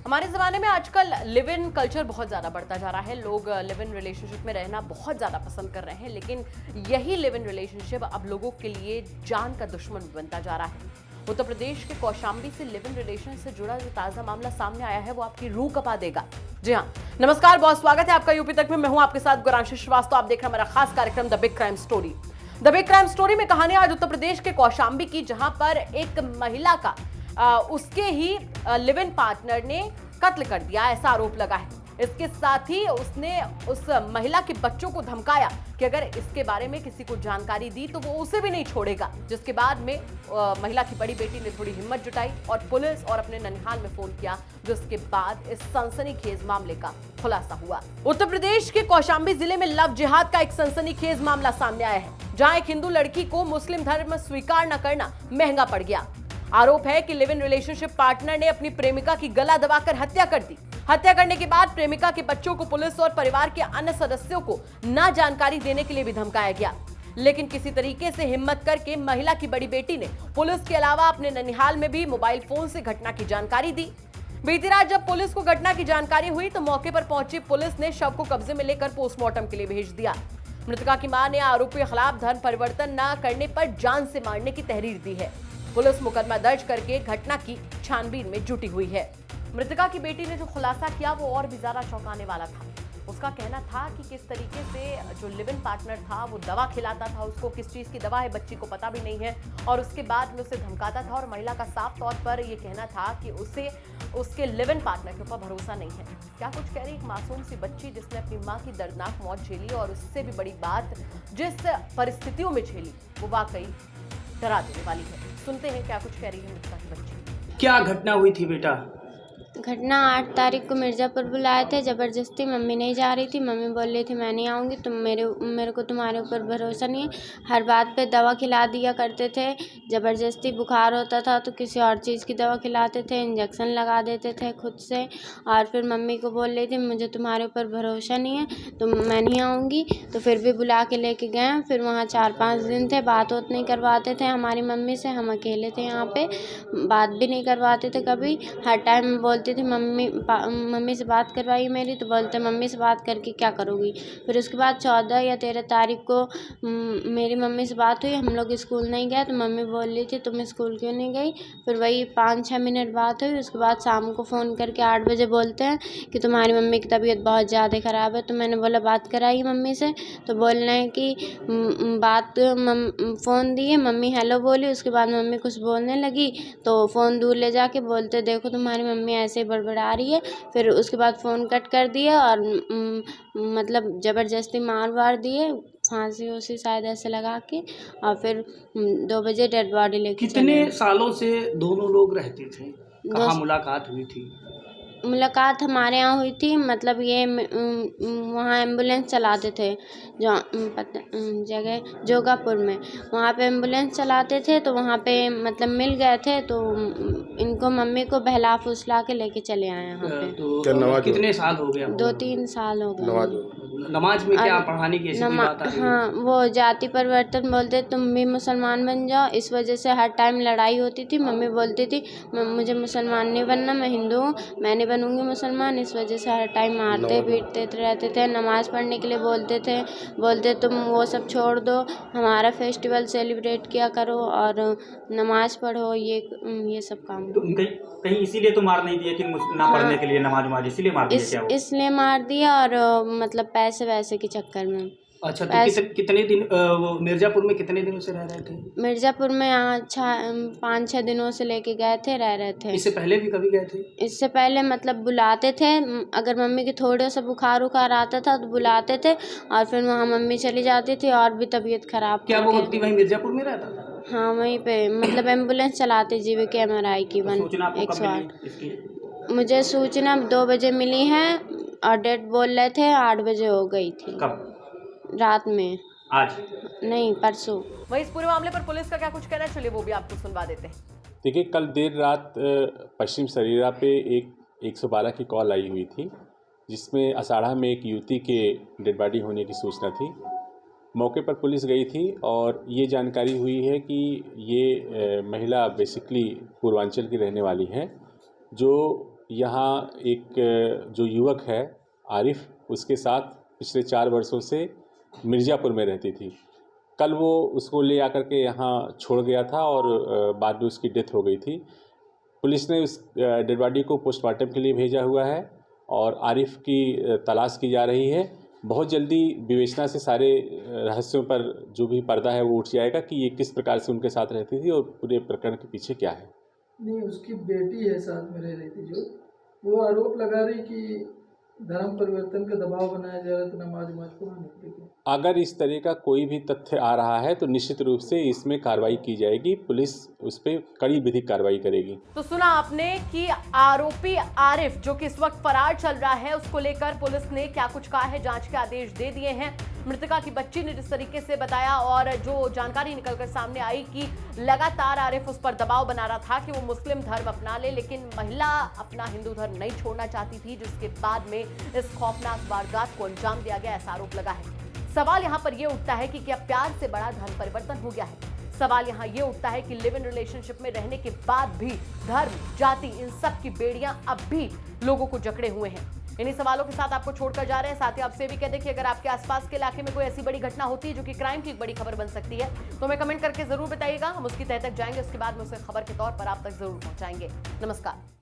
हमारे ज़माने में आजकल लिव इन कल्चर बहुत ज़्यादा बढ़ता जा रहा है। लोग लिव इन रिलेशनशिप में रहना बहुत ज़्यादा पसंद कर रहे हैं, लेकिन यही लिव इन रिलेशनशिप अब लोगों के लिए जान का दुश्मन बनता जा रहा है। उत्तर प्रदेश के कौशाम्बी से लिव इन रिलेशन से जुड़ा जो ताज़ा मामला सामने आया है वो आपकी रूह कपा देगा। जी हाँ, नमस्कार, बहुत स्वागत है आपका यूपी तक में। मैं हूं आपके साथ गुरांशी श्रीवास्तव। आप देख रहे हैं हमारा खास कार्यक्रम the big crime story. The big crime story में कहानी आज उत्तर प्रदेश के कौशाम्बी की, जहां पर एक महिला का उसके ही लिव इन पार्टनर ने कत्ल कर दिया, ऐसा आरोप लगा है। इसके साथ ही उसने उस महिला के बच्चों को धमकाया कि अगर इसके बारे में किसी को जानकारी दी तो वो उसे भी नहीं छोड़ेगा। जिसके बाद में महिला की बड़ी बेटी ने थोड़ी हिम्मत जुटाई और पुलिस और अपने ननिहाल में फोन किया, जिसके बाद इस सनसनीखेज मामले का खुलासा हुआ। उत्तर प्रदेश के कौशाम्बी जिले में लव जिहाद का एक सनसनीखेज मामला सामने आया है, जहां एक हिंदू लड़की को मुस्लिम धर्म स्वीकार न करना महंगा पड़ गया। आरोप है कि लिव इन रिलेशनशिप पार्टनर ने अपनी प्रेमिका की गला दबाकर हत्या कर दी। हत्या करने के बाद प्रेमिका के बच्चों को पुलिस और परिवार के अन्य सदस्यों को ना जानकारी देने के लिए भी धमकाया गया, लेकिन किसी तरीके से हिम्मत करके महिला की बड़ी बेटी ने पुलिस के अलावा अपने ननिहाल में भी मोबाइल फोन से घटना की जानकारी दी। बीती रात जब पुलिस को घटना की जानकारी हुई तो मौके पर पहुंची पुलिस ने शव को कब्जे में लेकर पोस्टमार्टम के लिए भेज दिया। मृतका की मां ने आरोपी के खिलाफ धर्म परिवर्तन न करने पर जान से मारने की तहरीर दी है। पुलिस मुकदमा दर्ज करके घटना की छानबीन में जुटी हुई है। मृतका की बेटी ने जो खुलासा किया वो और भी ज्यादा चौंकाने वाला था। उसका कहना था कि किस तरीके से जो लिव इन पार्टनर था वो दवा खिलाता था उसको, किस चीज की दवा है बच्ची को पता भी नहीं है, और उसके बाद में उसे धमकाता था। और महिला का साफ तौर पर यह कहना था कि उसे उसके लिव इन पार्टनर के ऊपर भरोसा नहीं है। क्या कुछ कह रही एक मासूम सी बच्ची जिसने अपनी माँ की दर्दनाक मौत झेली, और उससे भी बड़ी बात जिस परिस्थितियों में झेली वो वाकई डरा देने वाली है। सुनते हैं क्या कुछ कह रही है मृतका की बच्ची। क्या घटना हुई थी बेटा? घटना 8 तारीख को मिर्ज़ापुर बुलाए थे। ज़बरदस्ती मम्मी नहीं जा रही थी। मम्मी बोल रही थी मैं नहीं आऊँगी, तुम मेरे को तुम्हारे ऊपर भरोसा नहीं है। हर बात पे दवा खिला दिया करते थे। ज़बरदस्ती बुखार होता था तो किसी और चीज़ की दवा खिलाते थे, इंजेक्शन लगा देते थे खुद से। और फिर मम्मी को बोल रही थी मुझे तुम्हारे ऊपर भरोसा नहीं है, तो मैं नहीं आऊँगी। तो फिर भी बुला के लेके गए। फिर वहाँ 4-5 दिन थे, बात होत नहीं करवाते थे हमारी मम्मी से। हम अकेले थे यहाँ पे, बात भी नहीं करवाते थे कभी। हर टाइम बोलती थी मम्मी से बात करवाइए मेरी, तो बोलते मम्मी से बात करके क्या करोगी। फिर उसके बाद 14 या 13 तारीख को मेरी मम्मी से बात हुई। हम लोग स्कूल नहीं गए तो मम्मी बोल रही थी तुम स्कूल क्यों नहीं गई। फिर वही 5-6 मिनट बात हुई। उसके बाद शाम को फ़ोन करके 8 बजे बोलते हैं कि तुम्हारी मम्मी की तबीयत बहुत ज़्यादा ख़राब है। तो मैंने बोला बात कराइए मम्मी से। तो बोल रहे हैं कि फ़ोन दिए, मम्मी हेलो बोली। उसके बाद मम्मी कुछ बोलने लगी तो फ़ोन दूर ले जाके बोलते देखो तुम्हारी मम्मी ऐसे बड़बड़ा रही है। फिर उसके बाद फ़ोन कट कर दिया और मतलब ज़बरदस्ती मार वार दिए, फांसी उसी शायद ऐसे लगा के। और फिर 2 बजे डेड बॉडी लेके कितने चले। सालों से दोनों लोग रहते थे? कहाँ दोस्त मुलाकात हुई थी? मुलाकात हमारे यहाँ हुई थी। मतलब ये वहाँ एम्बुलेंस चलाते थे जो जगह जोगापुर में, वहाँ पे एम्बुलेंस चलाते थे। तो वहाँ पे मतलब मिल गए थे तो इनको मम्मी को बहला फुसला के लेके चले आए यहाँ पे। तो कितने साल हो गए? 2-3 साल हो गए। नमाज में क्या पढ़ाने की ऐसी कोई बात आ रही है? हाँ, वो जाति परिवर्तन बोलते तुम भी मुसलमान बन जाओ। इस वजह से हर टाइम लड़ाई होती थी। मम्मी बोलती थी मुझे मुसलमान नहीं बनना, मैं हिंदू हूँ, मैं नहीं बनूंगी मुसलमान। इस वजह से हर टाइम मारते पीटते रहते थे। नमाज़ पढ़ने के लिए बोलते तुम वो सब छोड़ दो, हमारा फेस्टिवल सेलिब्रेट किया करो और नमाज़ पढ़ो, ये सब काम। तो कहीं इसीलिए तो मार नहीं दिया कि ना पढ़ने के लिए, नमाज इसीलिए मार दिया क्या वो? इसलिए मार दिया और मतलब पैसे वैसे के चक्कर में। अच्छा, तो कितने दिन वो मिर्जापुर में कितने दिनों से रह रहे थे? मिर्ज़ापुर में 5-6 दिनों से लेके गए थे, रह रहे थे। इससे पहले भी कभी गए थे? इससे पहले मतलब बुलाते थे, अगर मम्मी के थोड़ा सा बुखार उखार आता था तो बुलाते थे और फिर वहाँ मम्मी चली जाती थी और भी तबीयत खराब। क्या वो व्यक्ति वहीं मिर्जापुर में रहता था? हाँ, वहीं पे मतलब एम्बुलेंस चलाते जीवीके MRI की। सूचना आपको कब 108 मिली इसकी? मुझे सूचना 2 बजे मिली है और डेट बोल रहे थे 8 बजे हो गई थी। कब? रात में। आज? नहीं, परसों। वहीं इस पूरे मामले पर पुलिस का क्या कुछ कहना है, चलिए वो भी आपको सुनवा देते हैं। देखिए, कल देर रात पश्चिम सरीरा पे एक 112 की कॉल आई हुई थी, जिसमें असाढ़ा में एक युवती के डेड बॉडी होने की सूचना थी। मौके पर पुलिस गई थी और ये जानकारी हुई है कि ये महिला बेसिकली पूर्वांचल की रहने वाली है, जो यहाँ एक जो युवक है आरिफ, उसके साथ पिछले 4 वर्षों से मिर्ज़ापुर में रहती थी। कल वो उसको ले आकर के यहाँ छोड़ गया था और बाद में उसकी डेथ हो गई थी। पुलिस ने उस डेड बॉडी को पोस्टमार्टम के लिए भेजा हुआ है और आरिफ की तलाश की जा रही है। बहुत जल्दी विवेचना से सारे रहस्यों पर जो भी पर्दा है वो उठ जाएगा कि ये किस प्रकार से उनके साथ रहती थी और पूरे प्रकरण के पीछे क्या है। नहीं, उसकी बेटी है साथ में रह रही थी जो, वो आरोप लगा रही कि धर्म परिवर्तन का दबाव बनाया जा रहा था नमाज पढ़ाने के लिए। अगर इस तरह का कोई भी तथ्य आ रहा है तो निश्चित रूप से इसमें कार्रवाई की जाएगी, पुलिस उस पर कड़ी विधिक कार्रवाई करेगी। तो सुना आपने कि आरोपी आरिफ जो कि इस वक्त फरार चल रहा है, उसको लेकर पुलिस ने क्या कुछ कहा है, जांच के आदेश दे दिए हैं। मृतका की बच्ची ने जिस तरीके से बताया और जो जानकारी निकलकर सामने आई कि लगातार आरिफ उस पर दबाव बना रहा था कि वो मुस्लिम धर्म अपना ले, लेकिन महिला अपना हिंदू धर्म नहीं छोड़ना चाहती थी, जिसके बाद में इस खौफनाक वारदात को अंजाम दिया गया, ऐसा आरोप लगा है। सवाल यहाँ पर यह उठता है कि क्या प्यार से बड़ा धर्म परिवर्तन हो गया है? सवाल यहाँ ये उठता है कि लिव इन रिलेशनशिप में रहने के बाद भी धर्म, जाति, इन सब की बेड़ियां अब भी लोगों को जकड़े हुए हैं। इन्हीं सवालों के साथ आपको छोड़कर जा रहे हैं। साथ ही आपसे भी कह दें कि अगर आपके आसपास के इलाके में कोई ऐसी बड़ी घटना होती है जो कि क्राइम की एक बड़ी खबर बन सकती है, तो हमें कमेंट करके जरूर बताइएगा। हम उसकी तह तक जाएंगे, उसके बाद में उसे खबर के तौर पर आप तक जरूर पहुंचाएंगे। नमस्कार।